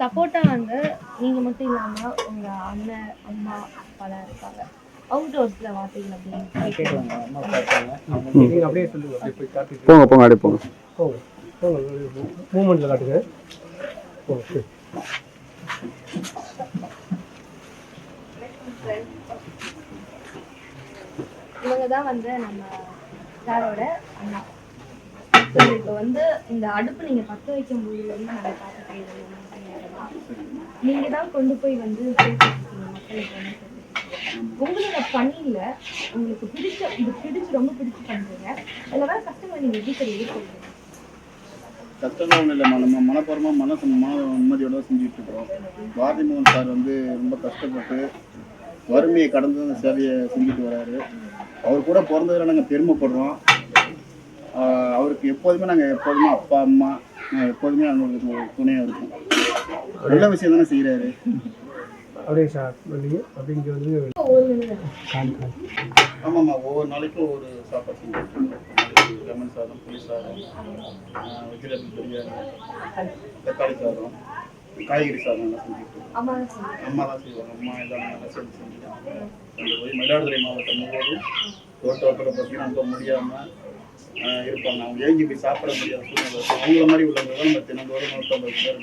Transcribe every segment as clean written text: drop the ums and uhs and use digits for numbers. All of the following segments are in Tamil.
சப்போர்ட்டா வந்து நீங்க மட்டும் இல்லாம உங்க அண்ணன், அம்மா, அப்பாலாம் இருக்காங்க. அவங்ககிட்ட ஒரு சில வார்த்தைகள் அப்படி கேட்கலாம். நீங்க அப்படியே சொல்லுங்க, அப்படியே போய் காட்டுங்க. போங்க போங்க அப்படியே போங்க. போங்க போங்க, மூமெண்ட்ல காட்டுங்க. போங்க சரி. இவங்க தான் வந்து நம்ம சாரோட அண்ணா. இப்போ வந்து இந்த அடுப்பு நீங்க பத்த வைக்கும் போது வந்து நாங்க பார்த்துட்டே இருந்தோம். நீங்க தான் கொண்டு போய் வந்து சேர்த்துருக்கீங்க மக்களுக்கு வந்து சேர்த்துருக்கீங்க. உங்களோட பணியில உங்களுக்கு இது ரொம்ப பிடிச்சு பண்றீங்க. அதுல வர கஷ்டங்களை நீங்க எப்படி சரி எதிர்கொள்றீங்க? கஷ்டம்லாம் ஒன்றும் இல்லைம்மா, நம்ம மனப்பூர்வமாக மன நிம்மதியோட தான் செஞ்சுட்டு இருக்கிறோம். பாரதி மோகன் சார் வந்து ரொம்ப கஷ்டப்பட்டு வறுமையை கடந்து அந்த சேவையை செஞ்சுட்டு வராரு. அவர் கூட பிறந்ததில் நாங்கள் பெருமைப்படுறோம். அவருக்கு எப்போதுமே அப்பா அம்மா எப்போதுமே அவங்களுக்கு துணையாக இருக்கும். நல்ல விஷயம் தானே செய்கிறாரு. அப்படியே சார் நீங்கள் அப்படி இங்கே வந்து ஆமாம்மா, ஒவ்வொரு நாளைக்கும் ஒவ்வொரு சாப்பாடு செஞ்சுட்டு லெமன் சாதம், புளி சாதம், வெஜிடபிள் பிரியாணி, தக்காளி சாதம், காய்கறி சாதம் எல்லாம் செஞ்சுட்டு அம்மா தான் செய்வாங்க. அம்மா எல்லாம் நல்லா செஞ்சுட்டாங்க. போய் மயிலாடுதுறை மாவட்டம் முழுவதும் தோட்டத்தில் பார்த்தீங்கன்னா ரொம்ப முடியாமல் இருப்பாங்க. அவங்க ஏங்கி போய் சாப்பிட முடியாத சூழ்நிலை. அவங்கள மாதிரி உள்ளவங்க தான் நம்ம தினந்தோறும் 150 பேர்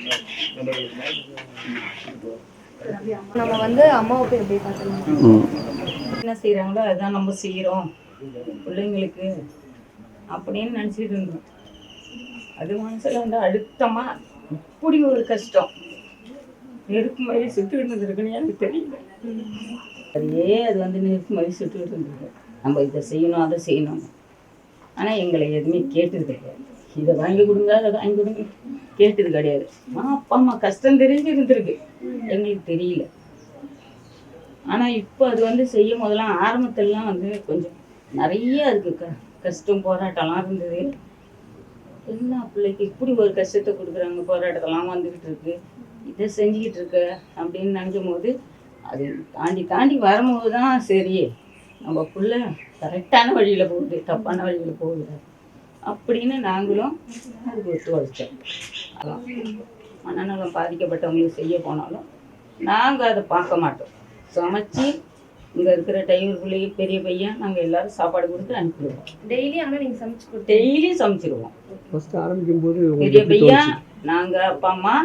நம்ம வந்து அம்மாவுக்கு எப்படி பார்த்துக்கலாம், என்ன செய்கிறாங்களோ அதுதான் நம்ம செய்கிறோம் பிள்ளைங்களுக்கு அப்படின்னு நினச்சிட்டு இருந்தோம். அது மனசில் வந்து அழுத்தமாக இப்படி ஒரு கஷ்டம் நெருப்பு மாதிரி சுட்டுக்கிட்டு இருந்திருக்குன்னு எனக்கு தெரியல. அது வந்து நெருப்பு மாதிரி சுட்டுக்கிட்டு இருந்திருக்கு. நம்ம இதை செய்யணும் அதை செய்யணும். ஆனால் எங்களை எதுவுமே கேட்டது கிடையாது. இதை வாங்கி கொடுங்க அதை வாங்கி கொடுங்க கேட்டது கிடையாது. அப்பா அம்மா கஷ்டம் தெரிஞ்சு இருந்திருக்கு, எங்களுக்கு தெரியல. ஆனால் இப்போ அது வந்து செய்யும் போதெல்லாம் ஆரம்பத்திலலாம் வந்து கொஞ்சம் நிறைய இருக்குது கஷ்டம், போராட்டம்லாம் இருந்தது. எல்லா பிள்ளைக்கு இப்படி ஒரு கஷ்டத்தை கொடுக்குறாங்க, போராட்டத்தெல்லாம் வந்துக்கிட்டு இருக்கு, இதை செஞ்சுக்கிட்டு இருக்க அப்படின்னு நினைக்கும் போது அது தாண்டி வரும்போது தான் சரி நம்ம பிள்ளை கரெக்டான வழியில் போகுது, தப்பான வழியில் போகுது அப்படின்னு நாங்களும் அதுக்கு ஒத்துழைச்சோம். அதான் மனநலம் பாதிக்கப்பட்டவங்களுக்கு செய்ய போனாலும் நாங்கள் அதை பார்க்க மாட்டோம். சமைச்சு இங்கே இருக்கிற டிரைவர் பிள்ளைங்க பெரிய பையன் நாங்கள் எல்லாரும் சாப்பாடு கொடுத்து அனுப்பிடுவோம். டெய்லி ஆனால் நீங்கள் சமைச்சு டெய்லியும் சமைச்சிடுவோம். ஃபஸ்ட்டு ஆரம்பிக்கும் போது பெரிய பையன் நாங்கள் அப்பா அம்மா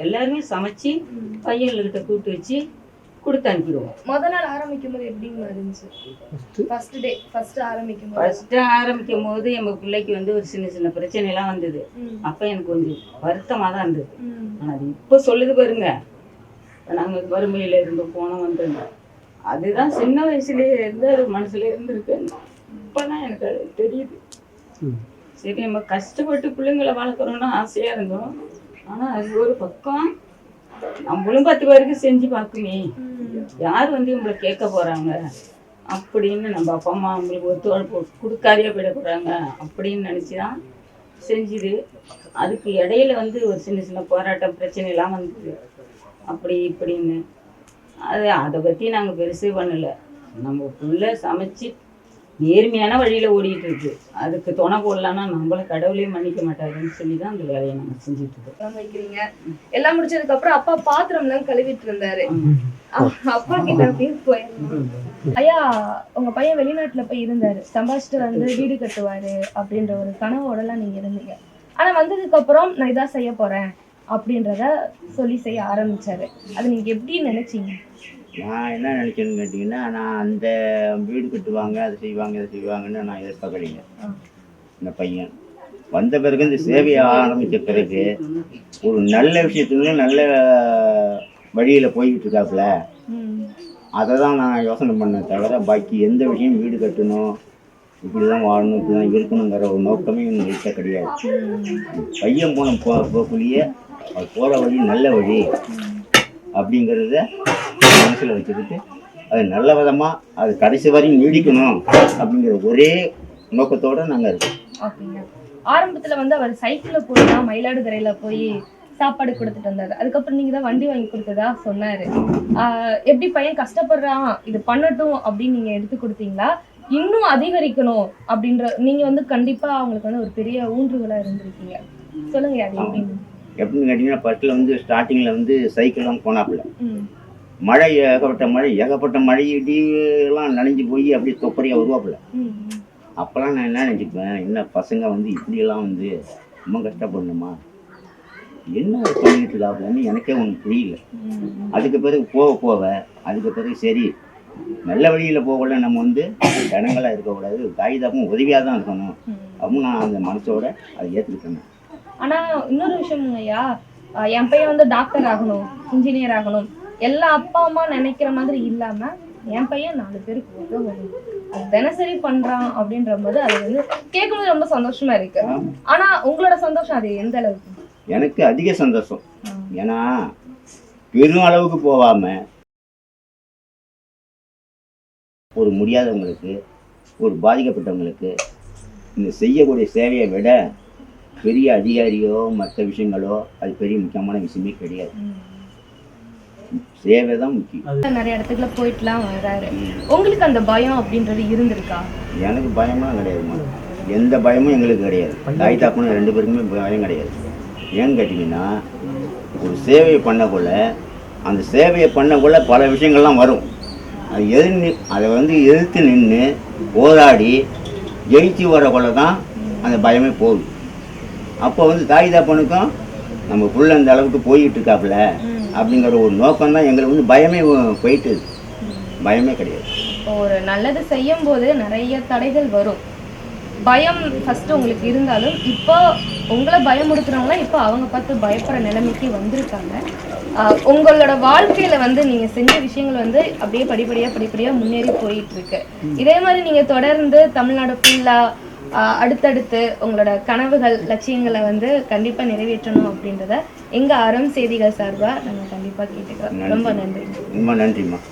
எல்லாருமே சமைச்சு பையன்கிட்ட கூப்பிட்டு வச்சு கொடுத்து அனுப்பிடுவோம். முதல் நாள் ஆரம்பிக்கும் போது எப்படிங்க இருந்துச்சு? ஃபர்ஸ்ட் ஆரம்பிக்கும் போது எங்க பிள்ளைக்கு வந்து ஒரு சின்ன பிரச்சனை எல்லாம் வந்தது. அப்ப எனக்கு கொஞ்சம் வருத்தமா தான் இருந்தது. ஆனா அது இப்ப சொல்லுது பாருங்க, நாங்க வறுமையில இருந்து போனோம் வந்திருந்தோம். அதுதான் சின்ன வயசுலயே இருந்து அது மனசுல இருந்திருக்கு. இப்பதான் எனக்கு அது தெரியுது. சரி, நம்ம கஷ்டப்பட்டு பிள்ளைங்களை வளர்க்குறோம்னு ஆசையா இருந்தோம். ஆனா அது ஒரு பக்கம் நம்மளும் 10 பேருக்கு செஞ்சு பார்க்குமே, யார் வந்து இவங்களை கேட்க போறாங்க அப்படின்னு நம்ம அப்பா அம்மா அவங்களுக்கு ஒத்துழைப்பு கொடுக்காதே போயிட போறாங்க அப்படின்னு நினச்சிதான் செஞ்சுது. அதுக்கு இடையில வந்து ஒரு சின்ன போராட்டம் பிரச்சனை எல்லாம் வந்தது அப்படி இப்படின்னு. அதை பற்றி நாங்கள் பெருசு பண்ணலை. நம்ம பிள்ளை சமைச்சு நேர்மையான வழியில் ஓடிட்டு இருக்கு, அதுக்கு துணை போடலான்னா நம்மள கடவுளையும் மன்னிக்க மாட்டாருன்னு சொல்லி தான் அந்த வேலையை நாங்கள் செஞ்சுட்டு இருக்கோம். வைக்கிறீங்க. எல்லாம் முடிச்சதுக்கு அப்புறம் அப்பா பாத்திரம்லாம் கழுவிட்டு இருந்தாரு. அப்பா கிட்ட அப்படியே போயிருந்தோம், ஐயா உங்க பையன் வெளிநாட்டுல போய் இருந்தாரு, சம்பாதிச்சுட்டு வந்து வீடு கட்டுவாரு அப்படின்ற ஒரு கனவோடலாம் நீங்க இருந்தீங்க. ஆனா வந்ததுக்கு அப்புறம் நான் இதான் செய்ய போறேன் அப்படின்றத சொல்லி செய்ய ஆரம்பிச்சாரு. அது நீங்க எப்படி நினைச்சீங்க? நான் என்ன நினைச்சேன்னு கேட்டிங்கன்னா, நான் அந்த வீடு கட்டுவாங்க அதை செய்வாங்க இதை செய்வாங்கன்னு நான் எதிர்பார்க்கலைங்க. இந்த பையன் வந்த பிறகு இந்த சேவையை ஆரம்பித்த பிறகு ஒரு நல்ல விஷயத்துல நல்ல வழியில் போய்கிட்டு இருக்காப்புல. அதை தான் நான் யோசனை பண்ணேன் தவிர பாக்கி எந்த விஷயம் வீடு கட்டணும் இப்படி தான் வாழணும் இப்படி தான் இருக்கணுங்கிற ஒரு நோக்கமே என்கிட்ட கிடையாது. பையன் போகக்குள்ளேயே அது போகிற வழி நல்ல வழி அப்படிங்கிறத மனசில் வச்சுக்கிட்டு அது நல்ல விதமாக அது கடைசி வரையும் நீடிக்கணும் அப்படிங்கிற ஒரே நோக்கத்தோடு நாங்கள் இருக்கோம். ஆரம்பத்தில் வந்து அவர் சைக்கிளில் போய் தான் மயிலாடுதுறையில் போய் சாப்பாடு கொடுத்துட்டு வந்தாரு. அதுக்கப்புறம் நீங்கள் தான் வண்டி வாங்கி கொடுத்ததா சொன்னார். எப்படி பையன் கஷ்டப்படுறான் இது பண்ணட்டும் அப்படின்னு நீங்கள் எடுத்து கொடுத்தீங்களா, இன்னும் அதிகரிக்கணும் அப்படின்ற நீங்கள் வந்து கண்டிப்பாக அவங்களுக்கு வந்து ஒரு பெரிய ஊன்றுகளாக இருந்திருக்கீங்க? சொல்லுங்க அது எப்படின்னு. எப்படின்னு கேட்டிங்கன்னா ஃபஸ்ட்டில் வந்து ஸ்டார்டிங்கில் வந்து சைக்கிள்லாம் போனாப்புல ம். மழை ஏகப்பட்ட மழை இடியெல்லாம் நனைஞ்சு போய் அப்படியே தொப்பரையாக வருவாப்புல. ம். அப்போல்லாம் நான் என்ன நினச்சிப்பேன், என்ன பசங்க வந்து இப்படியெல்லாம் வந்து ரொம்ப கஷ்டப்படணுமா, என்ன பண்ணிக்கிட்டு இருக்காப்புலன்னு எனக்கே ஒன்று புரியல. ம். அதுக்கு பிறகு போக அதுக்கு பிறகு சரி நல்ல வழியில் போகல, நம்ம வந்து ஜனங்களாக இருக்கக்கூடாது, தாய்தாப்பும் உதவியாக தான் இருக்கணும் அப்படின்னு நான் அந்த மனசோட அதை ஏற்றுக்கிட்டேன். ஆனா இன்னொரு விஷயம் ஐயா, என் பையன் வந்து டாக்டர் ஆகணும், இன்ஜினியர் ஆகணும், எல்லா அப்பா அம்மா நினைக்கிற மாதிரி இல்லாம என் பையன் 4 பேருக்கு உதவணும், அது தினசரி பண்றான் அப்படின்ற போது அது வந்து கேட்கும்போது ரொம்ப சந்தோஷமா இருக்கு. ஆனா உங்களோட சந்தோஷம் அது எந்த அளவுக்கு? எனக்கு அதிக சந்தோஷம். ஏன்னா பெரும் அளவுக்கு போகாம ஒரு முடியாதவங்களுக்கு, ஒரு பாதிக்கப்பட்டவங்களுக்கு இந்த செய்யக்கூடிய சேவையை விட பெரிய அதிகாரியோ மற்ற விஷயங்களோ அது பெரிய முக்கியமான விஷயமே கிடையாது. சேவை தான் முக்கியம். நிறைய இடத்துக்குள்ள போயிட்டுலாம் வர்றாரு, உங்களுக்கு அந்த பயம் அப்படின்றது இருந்திருக்கா? எனக்கு பயம்லாம் கிடையாதுமா, எந்த பயமும் எங்களுக்கு கிடையாது. தாய் தாப்பனும் 2 பேருக்குமே பயம் கிடையாது. ஏன்னு கேட்டிங்கன்னா ஒரு சேவையை பண்ணக்குள்ள அந்த சேவையை பண்ணக்குள்ள பல விஷயங்கள்லாம் வரும். அது அதை வந்து எதிர்த்து நின்று போராடி ஜெயிச்சு வரக்குள்ள தான் அந்த பயமே போகுது. அப்போ வந்து தாய் தாப்பனுக்கும் நம்ம புள்ள அந்த அளவுக்கு போயிட்டு இருக்காப்புல அப்படிங்கிற ஒரு நோக்கம் தான் எங்களுக்கு வந்து பயமே போயிட்டு, பயமே கிடையாது. ஒரு நல்லது செய்யும் போது நிறைய தடைகள் வரும், பயம் ஃபர்ஸ்ட் உங்களுக்கு இருந்தாலும் இப்போ உங்களை பயமுறுத்துறவங்களா இப்போ அவங்க பார்த்து பயப்படுற நிலைமைக்கு வந்திருக்காங்க. உங்களோட வாழ்க்கையில வந்து நீங்க செஞ்ச விஷயங்கள் வந்து அப்படியே படிப்படியா முன்னேறி போயிட்டு இருக்கு. இதே மாதிரி நீங்க தொடர்ந்து தமிழ்நாடு ஃபுல்லா அடுத்தடுத்து உங்களோட கனவுகள் லட்சியங்களை வந்து கண்டிப்பா நிறைவேற்றணும் அப்படின்றத எங்க அறம் செய்திகள் சார்பா நாங்க கண்டிப்பா கேட்டுக்கிறோம். ரொம்ப நன்றி. ரொம்ப நன்றிம்மா.